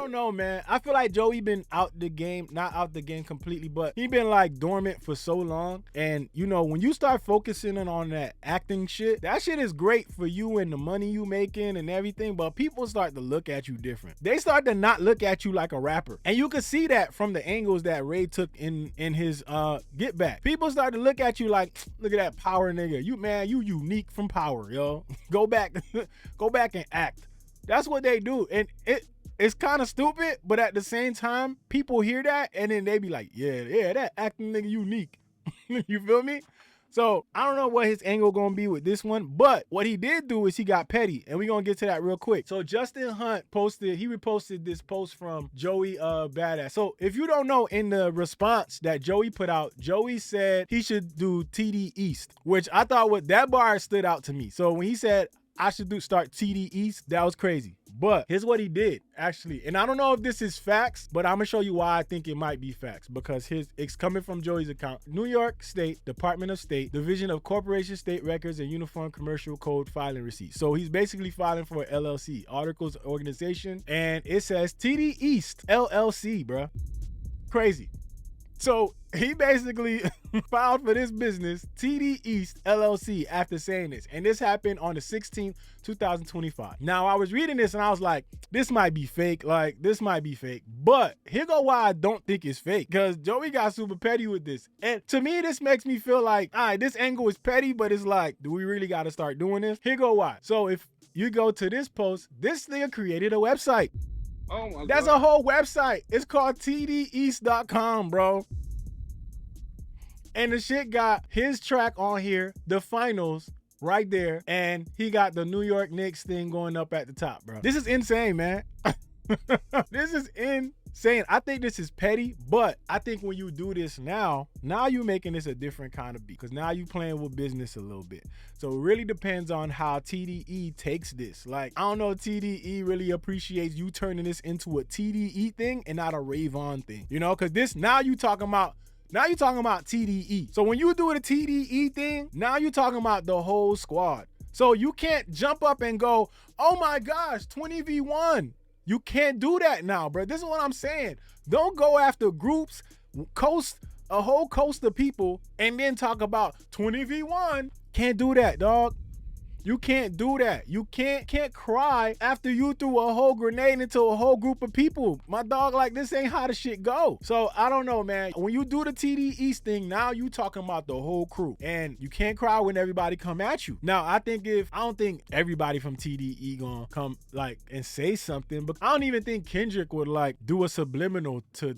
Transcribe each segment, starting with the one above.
don't know, man. I feel like Joey been out the game, not out the game completely, but he been like dormant for so long. And you know, when you start focusing on that acting shit, that shit is great for you and the money you making and everything, but people start to look at you different. They start to not look at you like a rapper. And you can see that from the angles that Ray took in his Get Back. People start to look at you like, look at that power nigga. You unique from power, yo. Go back and act. That's what they do. And it's kind of stupid, but at the same time, people hear that and then they be like, yeah, that acting nigga unique. You feel me? So I don't know what his angle gonna be with this one, but what he did do is he got petty, and we're gonna get to that real quick. So Justin Hunt reposted this post from Joey Bada. So if you don't know, in the response that Joey put out, Joey said he should do TDEast, which I thought that bar stood out to me. So when he said I should start TDEast, that was crazy. But here's what he did, actually. And I don't know if this is facts, but I'm gonna show you why I think it might be facts, because it's coming from Joey's account. New York State Department of State, Division of Corporation State Records and Uniform Commercial Code filing receipt. So he's basically filing for an LLC, Articles of Organization, and it says TDEast LLC, bruh. Crazy. So he basically filed for this business, TDEast LLC, after saying this. And this happened on the 16th, 2025. Now, I was reading this and I was like, this might be fake. This might be fake. But here go why I don't think it's fake. Because Joey got super petty with this. And to me, this makes me feel like, all right, this angle is petty, but it's like, do we really got to start doing this? Here go why. So if you go to this post, this nigga created a website. Oh my God. That's a whole website. It's called TDEast.com, bro. And the shit got his track on here, the finals, right there. And he got the New York Knicks thing going up at the top, bro. This is insane, man. This is insane. I think this is petty, but I think when you do this now you making this a different kind of beat, because now you playing with business a little bit. So it really depends on how TDE takes this. Like, I don't know if TDE really appreciates you turning this into a TDE thing and not a Ray Vaughn thing, you know, because this, now you talking about TDE. So when you do the TDE thing, now you're talking about the whole squad. So you can't jump up and go, oh my gosh, 20v1. You can't do that now, bro. This is what I'm saying. Don't go after groups, a whole coast of people, and then talk about 20v1. Can't do that, dog. You can't do that. You can't cry after you threw a whole grenade into a whole group of people. My dog, like, this ain't how the shit go. So I don't know, man. When you do the TDEast thing, now you talking about the whole crew, and you can't cry when everybody come at you. Now, I don't think everybody from TDE gonna come like and say something, but I don't even think Kendrick would like do a subliminal to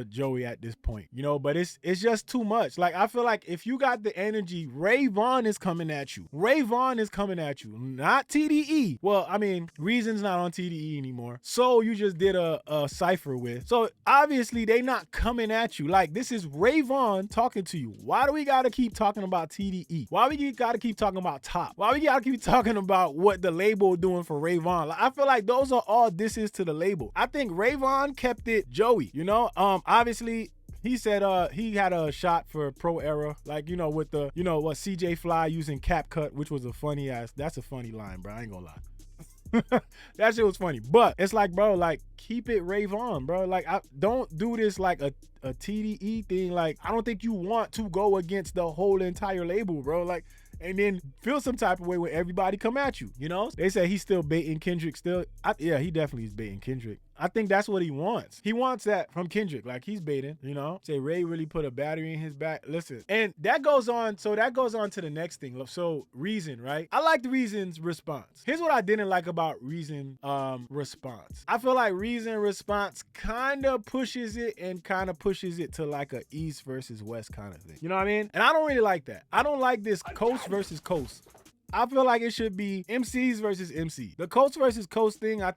Joey at this point, you know, but it's just too much. Like, I feel like if you got the energy, Ray Vaughn is coming at you. Ray Vaughn is coming at you, not TDE. Well, I mean, Reason's not on TDE anymore. So you just did a cypher with. So obviously they not coming at you. Like, this is Ray Vaughn talking to you. Why do we gotta keep talking about TDE? Why we gotta keep talking about Top? Why we gotta keep talking about what the label doing for Ray Vaughn? Like, I feel like those are all disses to the label. I think Ray Vaughn kept it Joey, you know? Obviously, he said he had a shot for Pro Era, like, you know, with the, you know, what, CJ Fly using cap cut, which was that's a funny line, bro. I ain't gonna lie. That shit was funny. But it's like, bro, like, keep it Ray Vaughn, bro. Like, don't do this like a TDE thing. Like, I don't think you want to go against the whole entire label, bro. Like, and then feel some type of way when everybody come at you, you know? They say he's still baiting Kendrick still. Yeah, he definitely is baiting Kendrick. I think that's what he wants. He wants that from Kendrick. Like, he's baiting, you know? Say Ray really put a battery in his back. Listen, and that goes on to the next thing. So Reason, right? I like the Reason's response. Here's what I didn't like about Reason response. I feel like Reason response kind of pushes it to like a East versus West kind of thing. You know what I mean? And I don't really like that. I don't like this coast versus coast. I feel like it should be MCs versus MC. The coast versus coast thing, I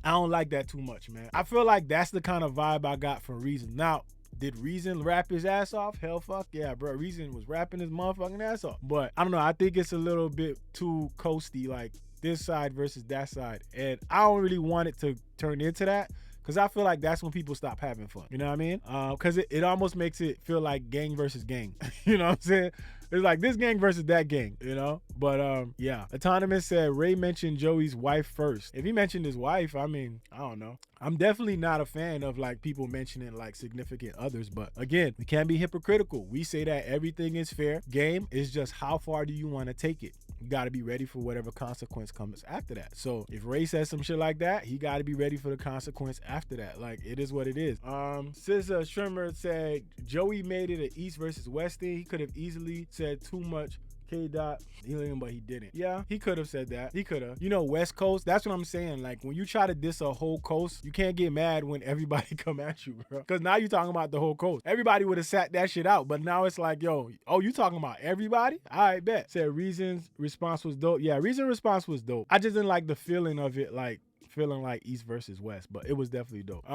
don't like that too much, man. I feel like that's the kind of vibe I got from Reason. Now, did Reason rap his ass off? Hell fuck yeah, bro. Reason was rapping his motherfucking ass off. But I don't know. I think it's a little bit too coasty, like this side versus that side. And I don't really want it to turn into that, because I feel like that's when people stop having fun. You know what I mean? Because it almost makes it feel like gang versus gang. You know what I'm saying? It's like this gang versus that gang, you know? But yeah. Autonomous said Ray mentioned Joey's wife first. If he mentioned his wife, I mean, I don't know. I'm definitely not a fan of like people mentioning like significant others, but again, we can't be hypocritical. We say that everything is fair game. It's just how far do you want to take it? You got to be ready for whatever consequence comes after that. So if Ray says some shit like that, he got to be ready for the consequence after that. Like, it is what it is. SZA Shrimmer said Joey made it an East versus West thing. He could have easily said too much K-Dot healing, but he didn't. Yeah, he could have said that. He could have. You know, West Coast, that's what I'm saying. Like, when you try to diss a whole coast, you can't get mad when everybody come at you, bro. Because now you're talking about the whole coast. Everybody would have sat that shit out, but now it's like, yo, oh, you talking about everybody? All right, bet. Said Reason's response was dope. Yeah, Reason's response was dope. I just didn't like the feeling of it, like, feeling like East versus West, but it was definitely dope.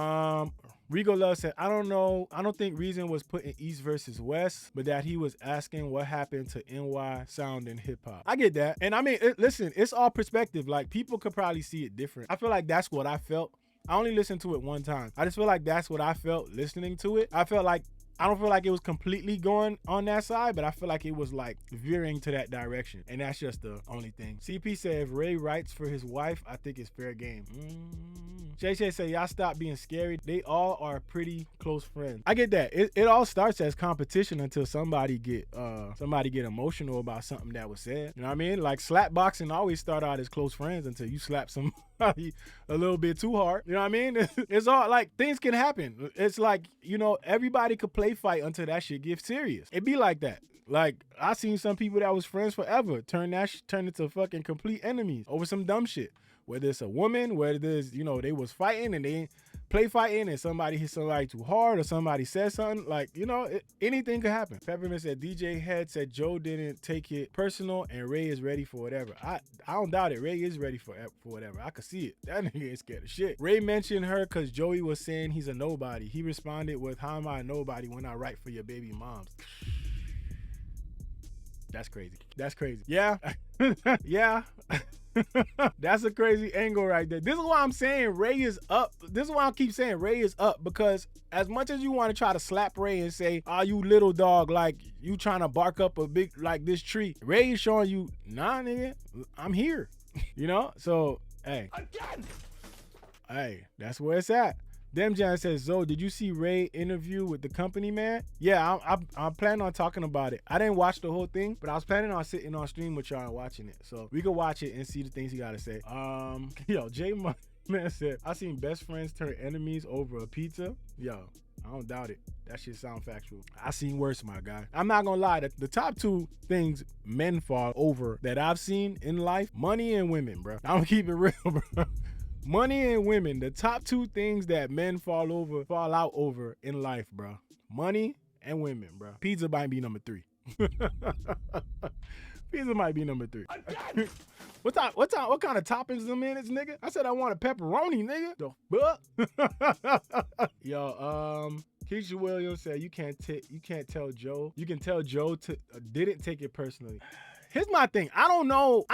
Rigo Love said, I don't know. I don't think Reason was putting East versus West, but that he was asking what happened to NY sound in hip hop. I get that. And I mean, listen, it's all perspective. Like, people could probably see it different. I feel like that's what I felt. I only listened to it one time. I just feel like that's what I felt listening to it. I don't feel like it was completely going on that side, but I feel like it was like veering to that direction. And that's just the only thing. CP said, if Ray writes for his wife, I think it's fair game. Shay said, y'all stop being scary. They all are pretty close friends. I get that. It all starts as competition until somebody get emotional about something that was said. You know what I mean? Like, slap boxing always start out as close friends until you slap somebody a little bit too hard. You know what I mean? It's all like, things can happen. It's like, you know, everybody could play fight until that shit gets serious. It be like that. Like, I seen some people that was friends forever turn into fucking complete enemies over some dumb shit. Whether it's a woman, whether it's, you know, they was fighting and they play fighting and somebody hit somebody too hard or somebody said something, like, you know, anything could happen. Peppermint said DJ Head said Joe didn't take it personal and Ray is ready for whatever. I don't doubt it. Ray is ready for whatever. I could see it. That nigga ain't scared of shit. Ray mentioned her because Joey was saying he's a nobody. He responded with, how am I a nobody when I write for your baby moms? That's crazy. That's crazy. Yeah. Yeah. That's a crazy angle right there. This is why I'm saying Ray is up. This is why I keep saying Ray is up, because as much as you want to try to slap Ray and say, oh, you little dog, like you trying to bark up a big, like this tree, Ray is showing you, nah, nigga, I'm here. You know? So, hey. Again. Hey, that's where it's at. Demjan says, Zoe, did you see Ray interview with the company man? Yeah, I'm planning on talking about it. I didn't watch the whole thing, but I was planning on sitting on stream with y'all and watching it. So we could watch it and see the things he got to say. Yo, Jay Man said, I seen best friends turn enemies over a pizza. Yo, I don't doubt it. That shit sound factual. I seen worse, my guy. I'm not gonna lie, the top two things men fall over that I've seen in life, money and women, bro. I'm gonna keep it real, bro. Money and women, the top two things that men fall out over in life, bro. Money and women, bro. Pizza might be number 3. Pizza might be number 3. What kind of toppings them in, nigga? I said I want a pepperoni, nigga. The fuck? Yo, Keisha Williams said you can't tell Joe. You can tell Joe didn't take it personally. Here's my thing. I don't know.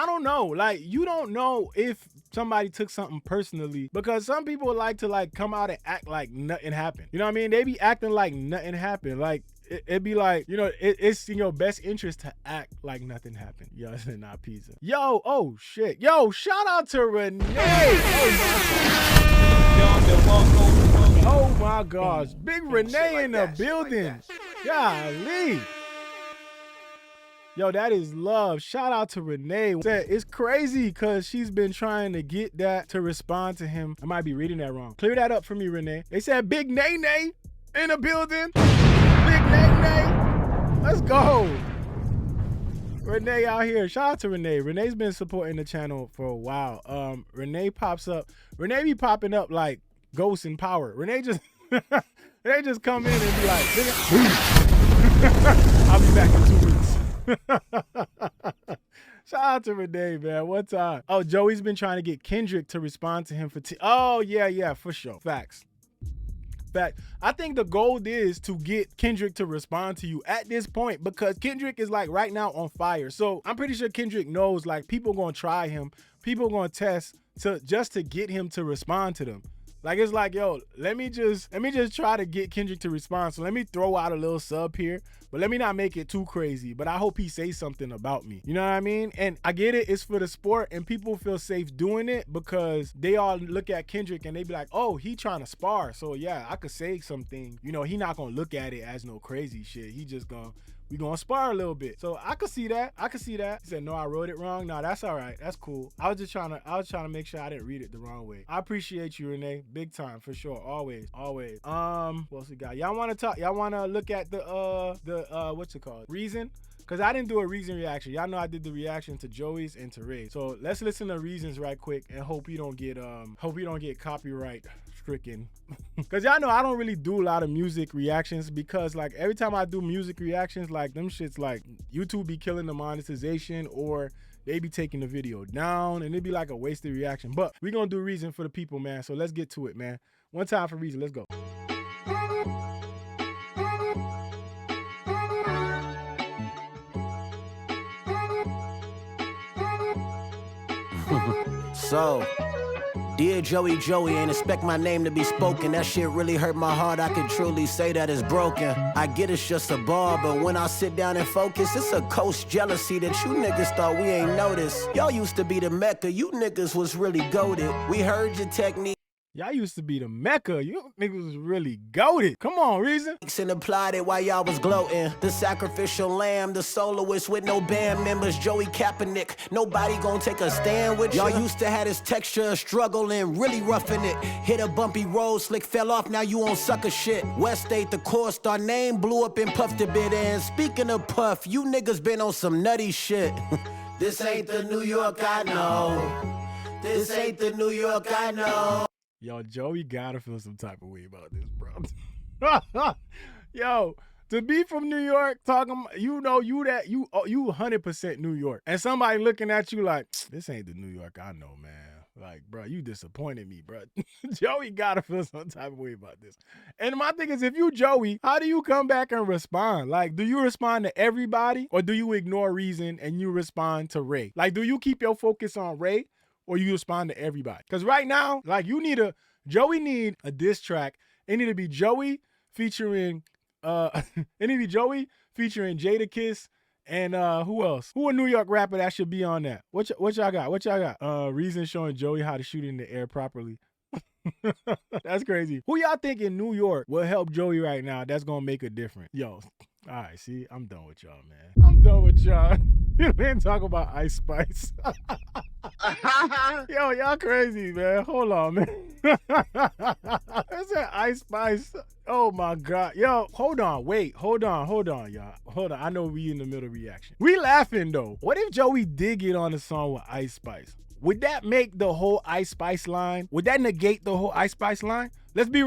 Like, you don't know if somebody took something personally, because some people like to like come out and act like nothing happened. You know what I mean? They be acting like nothing happened. Like, it'd be like, you know, it's in your best interest to act like nothing happened. Yo, it's not pizza. Yo, oh shit. Yo, shout out to Renee. Oh my gosh. Big Renee in the building. Golly. Yo, that is love. Shout out to Renee. It's crazy because she's been trying to get that to respond to him. I might be reading that wrong. Clear that up for me, Renee. They said Big Nay in the building. Big Nay. Let's go. Renee out here. Shout out to Renee. Renee's been supporting the channel for a while. Renee pops up. Renee be popping up like ghosts in power. Renee just come in and be like, I'll be back in 2 weeks. Shout out to Renee, man. One time. Oh, Joey's been trying to get Kendrick to respond to him for oh, yeah, for sure. Facts. I think the goal is to get Kendrick to respond to you at this point, because Kendrick is like right now on fire. So I'm pretty sure Kendrick knows like people gonna try him. People gonna test just to get him to respond to them. Like, it's like, yo, let me just try to get Kendrick to respond. So let me throw out a little sub here, but let me not make it too crazy. But I hope he says something about me. You know what I mean? And I get it. It's for the sport, and people feel safe doing it because they all look at Kendrick and they be like, oh, he trying to spar. So yeah, I could say something. You know, he not gonna look at it as no crazy shit. He just we gonna spar a little bit. So I could see that. He said, no, I wrote it wrong. No, that's all right. That's cool. I was trying to make sure I didn't read it the wrong way. I appreciate you, Renee. Big time, for sure. Always. What else we got? Y'all wanna look at the what's it called? Reason? Cause I didn't do a Reason reaction. Y'all know I did the reaction to Joey's and to Ray. So let's listen to Reasons right quick and hope you don't get copyright stricken. Cause y'all know I don't really do a lot of music reactions because like every time I do music reactions, like them shits like YouTube be killing the monetization or they be taking the video down and it'd be like a wasted reaction. But we gonna do Reason for the people, man. So let's get to it, man. One time for Reason, let's go. So, dear Joey, ain't expect my name to be spoken. That shit really hurt my heart. I can truly say that it's broken. I get it's just a bar, but when I sit down and focus, it's a coast jealousy that you niggas thought we ain't noticed. Y'all used to be the Mecca, you niggas was really goated. We heard your technique. Y'all used to be the Mecca. You niggas was really goated. Come on, Reason. And applied it while y'all was gloating. The sacrificial lamb, the soloist with no band members, Joey Kaepernick. Nobody gonna take a stand with y'all. Used to have this texture of struggle and really roughing it. Hit a bumpy road, slick fell off, now you on sucker shit. West State, the core star name blew up and puffed a bit. And speaking of puff, you niggas been on some nutty shit. This ain't the New York I know. This ain't the New York I know. Yo, Joey gotta feel some type of way about this, bro. Yo, to be from New York, talking, you 100% New York, and somebody looking at you like, this ain't the New York I know, man. Like, bro, you disappointed me, bro. Joey gotta feel some type of way about this. And my thing is, if you Joey, how do you come back and respond? Like, do you respond to everybody, or do you ignore Reason and you respond to Ray? Like, do you keep your focus on Ray? Or you respond to everybody? Because right now, like Joey need a diss track. It need to be Joey featuring Jadakiss and who else? Who a New York rapper that should be on that? What y'all got? Reason showing Joey how to shoot in the air properly. That's crazy. Who y'all think in New York will help Joey right now that's gonna make a difference? Yo, all right, see, I'm done with y'all, man. I'm done with y'all. You didn't talk about Ice Spice. Yo, y'all crazy, man. Hold on, man. That's that Ice Spice. Oh my God. Yo, hold on. Wait, hold on, y'all. Hold on. I know we in the middle of reaction. We laughing though. What if Joey did get on the song with Ice Spice? Would that make the whole Ice Spice line? Would that negate the whole Ice Spice line? Let's be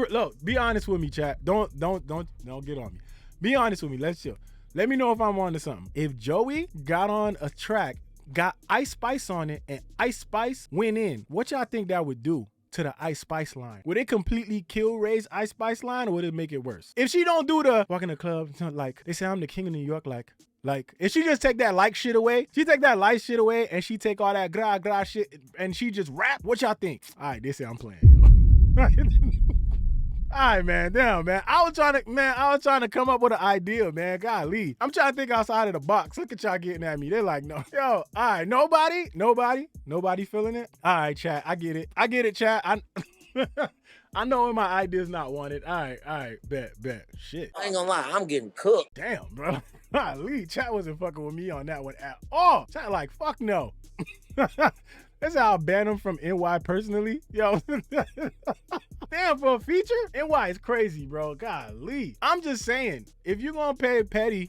honest with me, chat. Don't get on me. Be honest with me. Let's chill. Let me know if I'm on to something. If Joey got on a track, got Ice Spice on it, and Ice Spice went in, what y'all think that would do to the Ice Spice line? Would it completely kill Ray's Ice Spice line, or would it make it worse? If she don't do the walk in the club, like they say I'm the king of New York, like if she just take that like shit away, and she take all that gra shit and she just rap, what y'all think? All right, they say I'm playing, yo. All right, man. Damn, man. I was trying to come up with an idea, man. Golly. I'm trying to think outside of the box. Look at y'all getting at me. They're like, no. Yo, all right. Nobody feeling it? All right, chat. I get it, chat. I know when my idea's not wanted. All right. Bet. Shit. I ain't gonna lie. I'm getting cooked. Damn, bro. Golly. Chat wasn't fucking with me on that one at all. Chat like, fuck no. That's how I ban him from NY personally. Yo. Damn, for a feature? NY is crazy, bro. Golly. I'm just saying, if you're gonna pay Petty,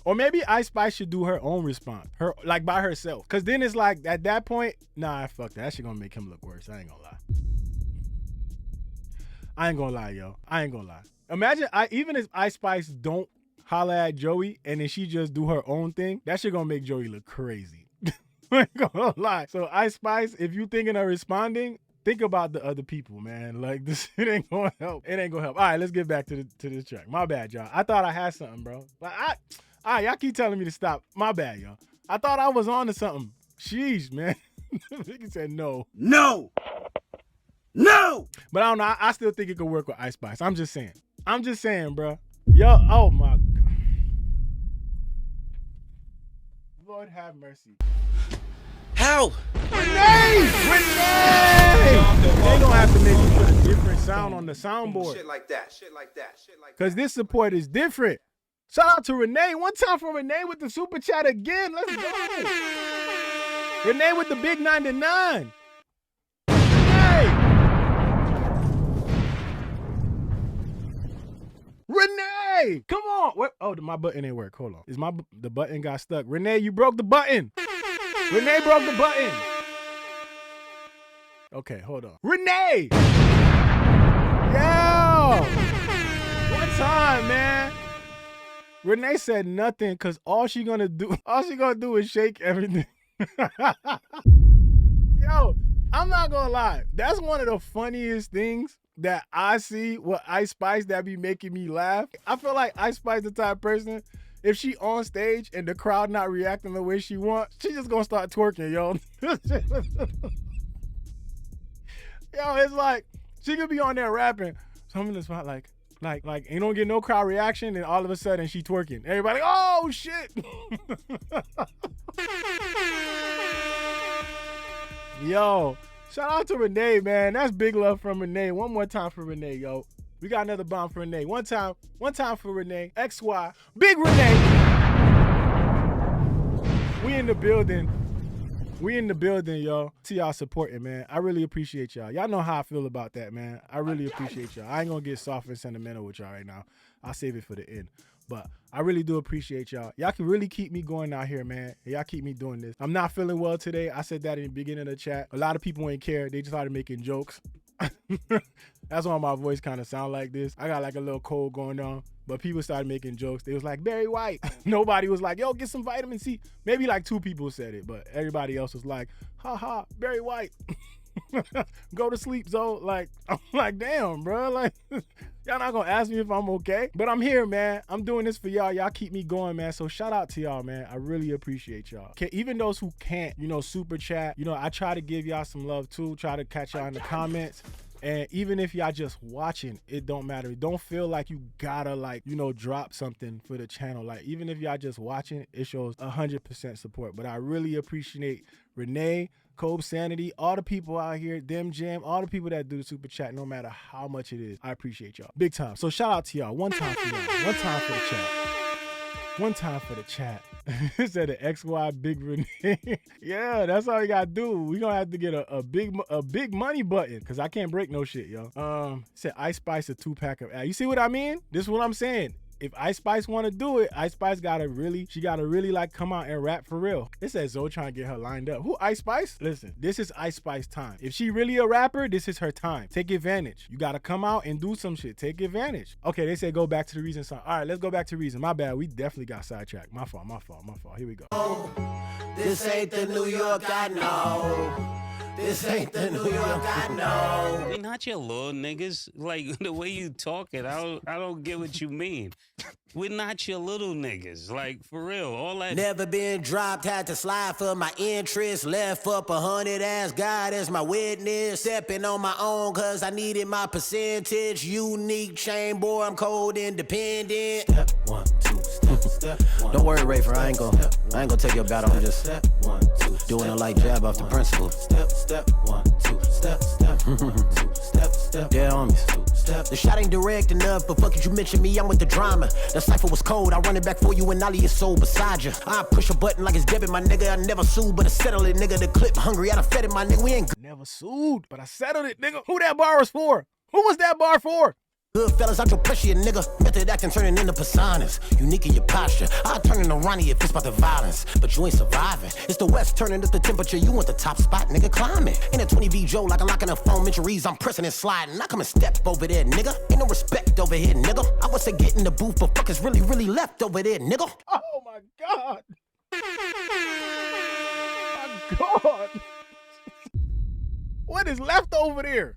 or maybe Ice Spice should do her own response. Like by herself. Cause then it's like, at that point, nah, fuck that. That shit gonna make him look worse. I ain't gonna lie, yo. I ain't gonna lie. Imagine, even if Ice Spice don't holla at Joey and then she just do her own thing, that shit gonna make Joey look crazy. I ain't gonna lie. So Ice Spice, if you thinking of responding, think about the other people, man. Like, this shit ain't gonna help. It ain't gonna help. All right, let's get back to this track. My bad, y'all. I thought I had something, bro. But all right, y'all keep telling me to stop. My bad, y'all. I thought I was on to something. Sheesh, man. He said no. No! No! But I don't know. I still think it could work with Ice Spice. I'm just saying. I'm just saying, bro. Yo, oh my God. Lord have mercy. How? Renee! They gonna have to make me put a different sound on the soundboard. Shit like that. Shit like that. Shit like that. Because this support is different. Shout out to Renee. One time for Renee with the super chat again. Let's go. Renee with the big 99. Renee! Come on! What? Oh, my button ain't work. Hold on. The button got stuck? Renee, you broke the button. Renee broke the button. Okay, hold on. Renee! Yeah! One time, man. Renee said nothing because all she gonna do is shake everything. Yo, I'm not gonna lie. That's one of the funniest things that I see with Ice Spice that be making me laugh. I feel like Ice Spice the type of person, if she on stage and the crowd not reacting the way she wants, she just gonna start twerking, yo. Yo, it's like, she could be on there rapping. Some in the spot like, ain't don't get no crowd reaction, and all of a sudden she twerking. Everybody, oh shit. Yo, shout out to Renee, man. That's big love from Renee. One more time for Renee, yo. We got another bomb for Renee. One time for Renee. XY. Big Renee. We in the building. We in the building, yo. See y'all supporting, man. I really appreciate y'all. Y'all know how I feel about that, man. I really appreciate y'all. I ain't gonna get soft and sentimental with y'all right now. I'll save it for the end. But I really do appreciate y'all. Y'all can really keep me going out here, man. Y'all keep me doing this. I'm not feeling well today. I said that in the beginning of the chat. A lot of people ain't care. They just started making jokes. That's why my voice kind of sound like this. I got like a little cold going on. But people started making jokes. They was like, Barry White. Nobody was like, yo, get some vitamin C. Maybe like 2 people said it, but everybody else was like, ha ha, Barry White. Go to sleep, Zoe. Like, I'm like, damn, bro. Like, y'all not gonna ask me if I'm okay. But I'm here, man. I'm doing this for y'all. Y'all keep me going, man. So shout out to y'all, man. I really appreciate y'all. Okay, even those who can't, super chat, I try to give y'all some love too. Try to catch y'all in the comments. And even if y'all just watching, it don't matter. Don't feel like you gotta drop something for the channel. Like, even if y'all just watching, it shows 100% support. But I really appreciate Renee, Kobe Sanity, all the people out here, Dem Jam, all the people that do the super chat, no matter how much it is. I appreciate y'all. Big time. So shout out to y'all. One time for y'all. One time for the chat. One time for the chat. It said the XY Big Renee. Yeah, that's all you gotta do. We gonna have to get a big money button, because I can't break no shit, yo. It said Ice Spice a 2-pack of ass. You see what I mean? This is what I'm saying. If Ice Spice want to do it, Ice Spice gotta really come out and rap for real. It says Zoe trying to get her lined up. Who, Ice Spice? Listen, this is Ice Spice time. If she really a rapper, this is her time. Take advantage. You gotta come out and do some shit. Take advantage. Okay, they say go back to the Reason song. All right, let's go back to Reason. My bad. We definitely got sidetracked. My fault. Here we go. This ain't the New York I know. This ain't the New York I know. They not your little niggas. Like, the way you talking, I don't get what you mean. We're not your little niggas. Like, for real. All that. Never been dropped, had to slide for my interest. Left up 100, asked God as my witness. Stepping on my own, cause I needed my percentage. Unique chain, boy, I'm cold independent. Step 1, 2, step 1. Don't worry, Ray, I ain't gonna take your battle. I'm just step 1, 2, doing a light jab off the principle. Step 1, 2, step 1, 2, step. Yeah, homies. The shot ain't direct enough, but fuck it, you mention me, I'm with the drama. The cipher was cold, I run it back for you and Ollie is soul beside you. I push a button like it's debit, my nigga. I never sued, but I settled it, nigga. The clip hungry, I done fed it, my nigga. We ain't never sued, but I settled it, nigga. Who that bar was for? Who was that bar for? good fellas, I don't pressure you, nigga. Method acting turning into personas. Unique in your posture. I'll turn into Ronnie if it's about the violence. But you ain't surviving. It's the West turning up the temperature. You want the top spot, nigga, climb it. In a 20V Joe, like I'm locking a phone, injuries, I'm pressing and sliding. I come and step over there, nigga. Ain't no respect over here, nigga. I was to get in the booth, but fuck is really, really left over there, nigga. Oh my God. My God. What is left over there?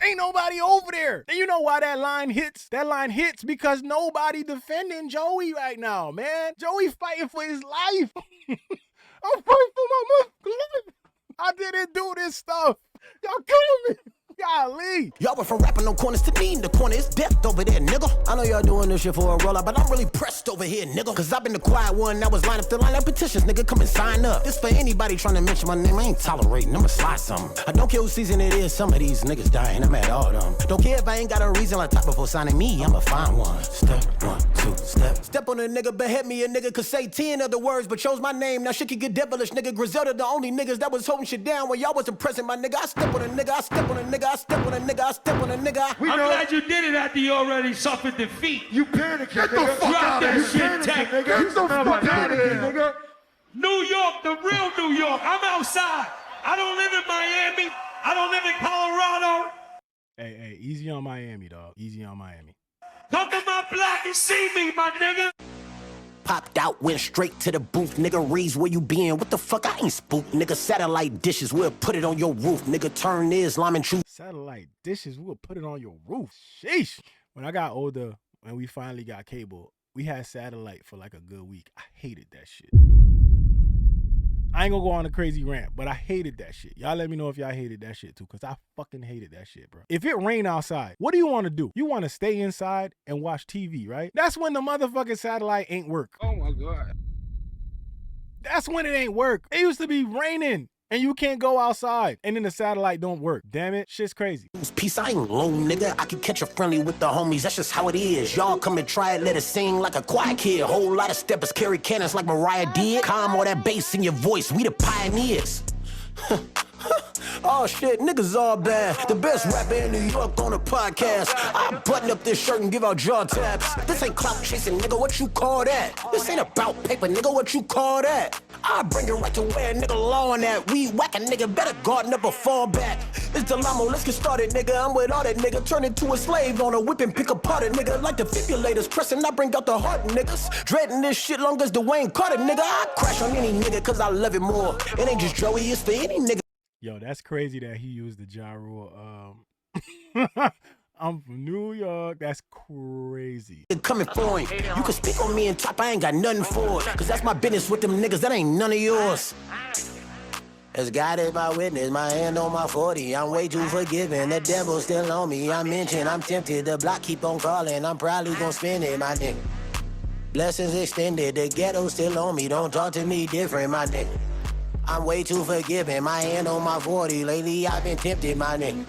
Ain't nobody over there. And you know why that line hits? That line hits because nobody defending Joey right now, man. Joey fighting for his life. I'm fighting for my mother's life. I didn't do this stuff. Y'all killing me. Golly. Y'all went from rapping on corners to me in the corner. It's death over there, nigga. I know y'all doing this shit for a rollout, but I'm really pressed over here, nigga. Cause I've been the quiet one that was lined up to line up petitions, nigga. Come and sign up. This for anybody trying to mention my name. I ain't tolerating. I'ma slide something. I don't care who season it is. Some of these niggas dying. I'm at all them. Don't care if I ain't got a reason like top before signing me. I'ma find one. Step 1, 2, step. Step on a nigga, behead me. A nigga could say 10 other words, but chose my name. Now shit could get devilish, nigga. Griselda, the only niggas that was holding shit down when y'all wasn't present, my nigga. I step on a nigga. I step on a nigga. I step on a nigga. I step on a nigga. I'm glad you did it after you already suffered defeat. You panicking, Get the nigga. fuck out of You here, Tech. panicking, nigga. Get the fuck out of here, nigga. New York, the real New York. I'm outside. I don't live in Miami. I don't live in Colorado. Hey, easy on Miami, dog. Easy on Miami. Come to my block and see me, my nigga. Popped out, went straight to the booth. Nigga, Reeves, where you been? What the fuck? I ain't spooked. Nigga, satellite dishes, we'll put it on your roof. Nigga, turn Islam and truth. Satellite dishes, we'll put it on your roof. Sheesh. When I got older, when we finally got cable, we had satellite for like a good week. I hated that shit. I ain't gonna go on a crazy rant, but I hated that shit. Y'all let me know if y'all hated that shit too, because I fucking hated that shit, bro. If it rain outside, what do you want to do? You want to stay inside and watch TV, right? That's when the motherfucking satellite ain't work. Oh my God. That's when it ain't work. It used to be raining and you can't go outside and then the satellite don't work. Damn it, shit's crazy. Peace, I ain't low, nigga. I can catch a friendly with the homies. That's just how it is. Y'all come and try it, let it sing like a quiet kid. Whole lot of steppers carry cannons like Mariah did. Calm all that bass in your voice. We the pioneers. Oh shit, niggas all bad. The best rapper in New York on a podcast. I button up this shirt and give out jaw taps. This ain't clout chasing, nigga, what you call that? This ain't about paper, nigga, what you call that? I bring it right to where nigga law on that. We whack a nigga, better guard never fall back. It's Delamo, let's get started, nigga. I'm with all that nigga. Turn into a slave on a whip and pick apart a nigga. Like defibrillators, pressing, I bring out the heart, niggas. Dreading this shit long as Dwayne Carter, nigga. I crash on any nigga, cause I love it more. It ain't just Joey, it's for any nigga. Yo, that's crazy that he used the Ja Rule. I'm from New York. That's crazy. Coming for him. You can speak on me and top, I ain't got nothing for it. Cause that's my business with them niggas, that ain't none of yours. As God is my witness, my hand on my 40. I'm way too forgiving, the devil's still on me. I mentioned, I'm tempted, the block keep on calling. I'm probably gonna spend it, my nigga. Blessings extended, the ghetto's still on me. Don't talk to me different, my nigga. I'm way too forgiving, my hand on my 40. Lately I've been tempted, my nigga.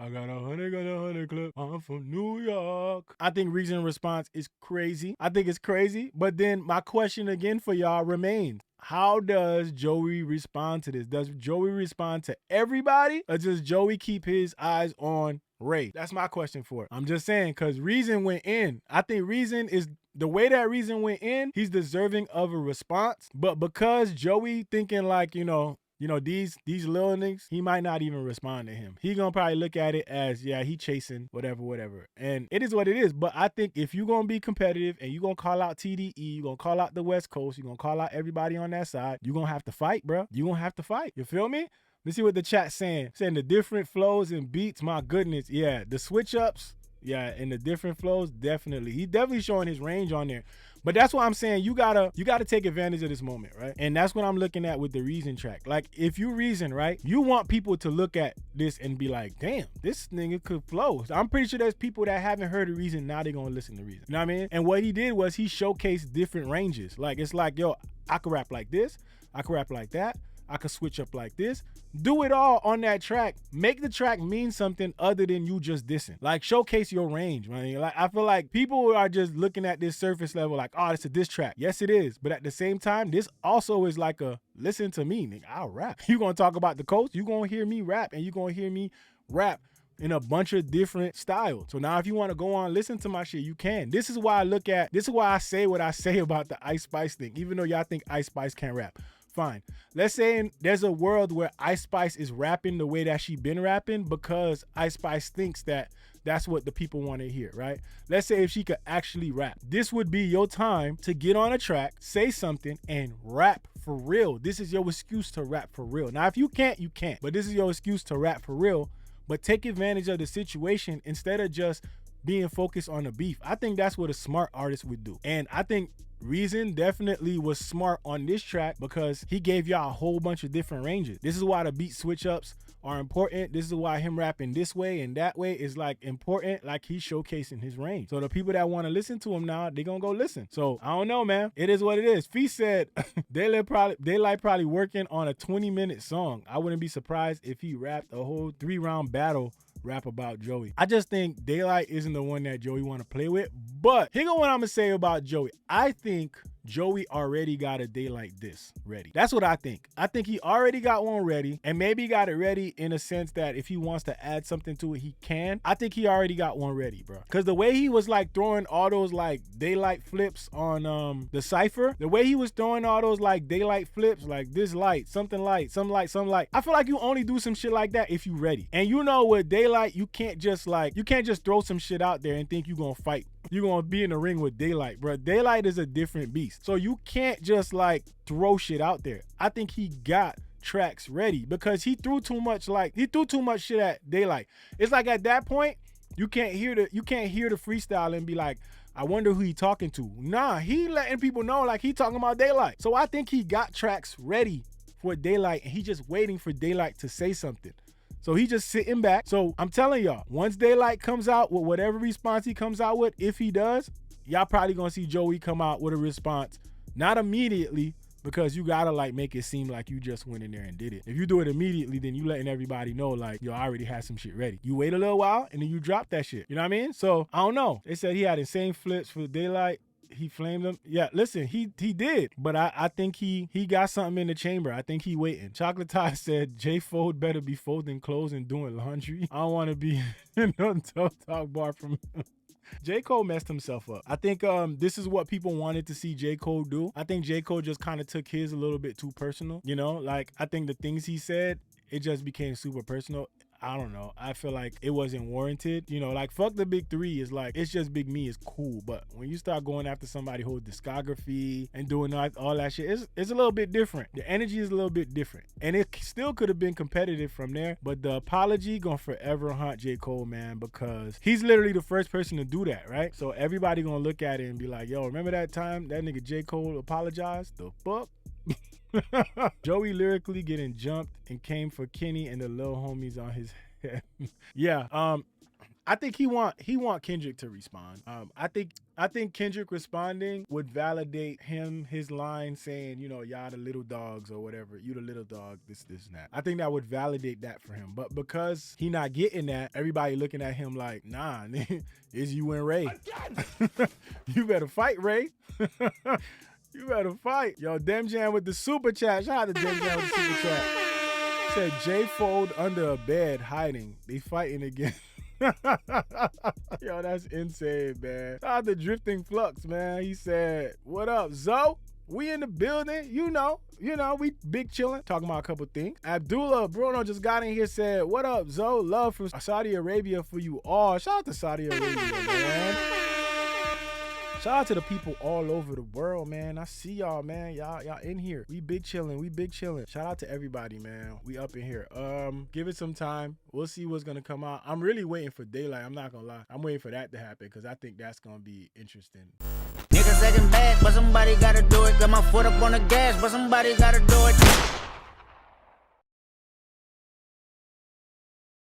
I got a hundred clip. I'm from New York. I think reason and response is crazy. I think it's crazy. But then my question again for y'all remains. How does Joey respond to this? Does Joey respond to everybody? Or does Joey keep his eyes on Ray? That's my question for it. I'm just saying, because Reason went in. I think Reason is, the way that Reason went in, he's deserving of a response. But because Joey thinking like, you know, these little niggas, he might not even respond to him. He gonna probably look at it as, yeah, he chasing whatever. And it is what it is. But I think if you gonna be competitive and you gonna call out TDE, you gonna call out the West Coast, you gonna call out everybody on that side, you gonna have to fight, bro. You gonna have to fight. You feel me? Let's see what the chat's saying. Saying the different flows and beats, my goodness. Yeah, the switch ups, yeah, and the different flows, definitely. He's definitely showing his range on there. But that's why I'm saying you gotta take advantage of this moment, right? And that's what I'm looking at with the Reason track. Like, if you Reason, right, you want people to look at this and be like, damn, this nigga could flow. So I'm pretty sure there's people that haven't heard of Reason, now they're gonna listen to Reason. You know what I mean? And what he did was he showcased different ranges. Like, it's like, yo, I could rap like this, I could rap like that, I could switch up like this. Do it all on that track. Make the track mean something other than you just dissing. Like, showcase your range, man. Like, I feel like people are just looking at this surface level like, oh, it's a diss track. Yes, it is. But at the same time, this also is like a, listen to me, nigga, I'll rap. You gonna talk about the coast, you gonna hear me rap, and you gonna hear me rap in a bunch of different styles. So now if you want to go on, listen to my shit, you can. This is why I say what I say about the Ice Spice thing, even though y'all think Ice Spice can't rap. Fine. Let's say there's a world where Ice Spice is rapping the way that she been rapping because Ice Spice thinks that that's what the people want to hear, right? Let's say if she could actually rap. This would be your time to get on a track, say something, and rap for real. This is your excuse to rap for real. Now, if you can't, you can't. But this is your excuse to rap for real. But take advantage of the situation instead of just being focused on the beef. I think that's what a smart artist would do. And I think Reason definitely was smart on this track because he gave y'all a whole bunch of different ranges. This is why the beat switch ups are important. This is why him rapping this way and that way is like important, like he's showcasing his range. So the people that want to listen to him now, they gonna go listen. So I don't know, man. It is what it is. Fee said Daylyt probably working on a 20-minute song. I wouldn't be surprised if he rapped a whole 3-round battle rap about Joey. I just think Daylyt isn't the one that Joey want to play with. But here go what I'm gonna say about Joey. I think Joey already got a Daylyt diss ready. That's what I think. I think he already got one ready, and maybe he got it ready in a sense that if he wants to add something to it, he can. I think he already got one ready, bro. Because the way he was like throwing all those like Daylyt flips on the Cypher, the way he was throwing all those like Daylyt flips, like this light, something light, some light, some light. I feel like you only do some shit like that if you ready. And you know with Daylyt, you can't just throw some shit out there and think you gonna fight. You're gonna be in the ring with Daylyt, bro. Daylyt is a different beast. So you can't just like throw shit out there. I think he got tracks ready because he threw too much shit at Daylyt. It's like at that point, you can't hear the freestyle and be like, I wonder who he talking to. Nah, he letting people know like he talking about Daylyt. So I think he got tracks ready for Daylyt and he just waiting for Daylyt to say something. So he just sitting back. So I'm telling y'all, once Daylyt comes out with whatever response he comes out with, if he does, y'all probably gonna see Joey come out with a response. Not immediately, because you gotta like make it seem like you just went in there and did it. If you do it immediately, then you letting everybody know like, yo, I already had some shit ready. You wait a little while and then you drop that shit. You know what I mean? So I don't know. They said he had insane flips for Daylyt. He flamed them. Yeah, listen, he did. But I think he got something in the chamber. I think he waiting. Chocolate Tie said, J Fold better be folding clothes and doing laundry. I don't want to be in no talk bar from him. J. Cole messed himself up. I think this is what people wanted to see J. Cole do. I think J. Cole just kind of took his a little bit too personal. You know, like I think the things he said, it just became super personal. I don't know. I feel like it wasn't warranted. You know, like fuck the big three is like, it's just Big Me is cool. But when you start going after somebody whole discography and doing all that shit, it's a little bit different. The energy is a little bit different. And it still could have been competitive from there. But the apology gonna forever haunt J. Cole, man, because he's literally the first person to do that, right? So everybody gonna look at it and be like, yo, remember that time that nigga J. Cole apologized? The fuck? Joey lyrically getting jumped and came for Kenny and the little homies on his head. Yeah, I think he want Kendrick to respond. I think Kendrick responding would validate his line saying, you know, y'all the little dogs or whatever. You the little dog, this and that. I think that would validate that for him. But because he not getting that, everybody looking at him like, nah, it's you and Ray. You better fight, Ray. You better fight. Yo, Dem Jam with the super chat. Shout out to Dem Jam with the super chat. Said J Fold under a bed hiding. They fighting again. Yo, that's insane, man. Shout out to Drifting Flux, man. He said, what up, Zoe? We in the building. You know, we big chilling. Talking about a couple things. Abdullah Bruno just got in here, said, what up, Zoe? Love from Saudi Arabia for you all. Shout out to Saudi Arabia, man. Shout out to the people all over the world, man. I see y'all, man. Y'all in here. We big chilling. Shout out to everybody, man. We up in here. Give it some time. We'll see what's gonna come out. I'm really waiting for Daylyt. I'm not gonna lie. I'm waiting for that to happen because I think that's gonna be interesting. Niggas acting bad, but somebody gotta do it. Got my foot up on the gas, but somebody gotta do it.